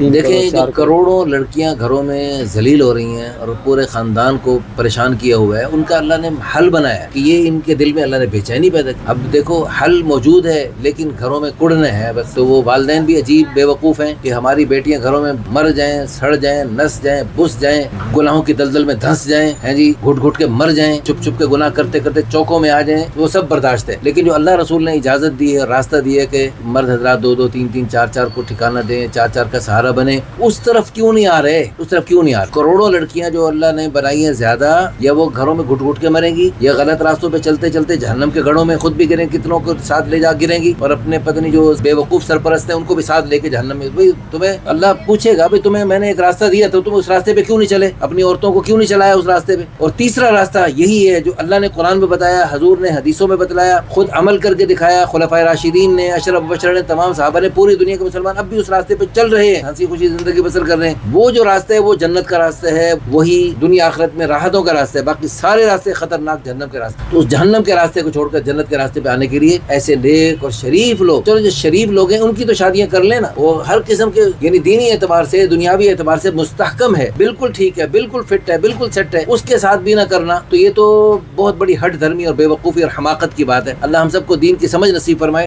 دیکھیں جو کروڑوں لڑکیاں گھروں میں ذلیل ہو رہی ہیں اور پورے خاندان کو پریشان کیا ہوا ہے، ان کا اللہ نے حل بنایا کہ یہ ان کے دل میں اللہ نے بے چینی پیدا کی۔ اب دیکھو حل موجود ہے لیکن گھروں میں کڑنے ہیں بس۔ تو وہ والدین بھی عجیب بے وقوف ہیں کہ ہماری بیٹیاں گھروں میں مر جائیں، سڑ جائیں، نس جائیں، بس جائیں، گناہوں کی دلدل میں دھنس جائیں، ہیں جی، گھٹ گھٹ کے مر جائیں، چپ چپ کے گناہ کرتے کرتے چوکوں میں آ جائیں، وہ سب برداشت ہے۔ لیکن جو اللہ رسول نے اجازت دی ہے، راستہ دی ہے کہ مرد حضرات دو دو تین تین چار چار کو ٹھکانہ دیں، چار چار کا سہارا بنے، اس طرف کیوں نہیں آ رہے؟ اس طرف کیوں نہیں آ رہے؟ کروڑوں لڑکیاں جو اللہ نے بنائی ہیں زیادہ، یا وہ گھروں میں گھٹ گھٹ کے مریں گی، یا غلط راستوں پہ چلتے چلتے جہنم کے گڑھوں میں خود بھی گریں، کتنوں کو ساتھ لے جا گریں گی، اور اپنے پتنی جو بے وقوف سرپرست ہیں ان کو بھی ساتھ لے کے جہنم میں۔ بھئی تمہیں اللہ پوچھے گا، بھئی تمہیں میں نے ایک راستہ دیا تو تم اس راستے پہ کیوں نہیں چلے؟ اپنی عورتوں کو کیوں نہیں چلایا اس راستے پہ؟ اور تیسرا راستہ یہی ہے جو اللہ نے قرآن میں بتایا، حضور نے حدیثوں میں بتلایا، خود عمل کر کے دکھایا، خلفائے راشدین نے، اشرف مبشرین نے، تمام صحابہ نے، پوری دنیا کے مسلمان اب بھی اس راستے پہ چل رہے ہیں، ہنسی خوشی زندگی بسر کر رہے ہیں۔ وہ جو راستہ ہے وہ جنت کا راستہ ہے، وہی دنیا آخرت میں راحتوں کا راستہ ہے، باقی سارے راستے خطرناک جہنم کے راستے۔ تو اس جہنم کے راستے کو چھوڑ کر جنت کے راستے پہ آنے کے لیے ایسے نیک اور شریف لوگ، چلو جو شریف لوگ ہیں ان کی تو شادیاں کر لینا، وہ ہر قسم کے یعنی دینی اعتبار سے، دنیاوی اعتبار سے مستحکم ہے، بالکل ٹھیک ہے، بالکل فٹ ہے، بالکل سیٹ ہے، اس کے ساتھ بھی نہ کرنا تو یہ تو بہت بڑی ہٹ دھرمی اور بے وقوفی اور حماقت کی بات ہے۔ اللہ ہم سب کو دین کی سمجھ نصیب فرمائے۔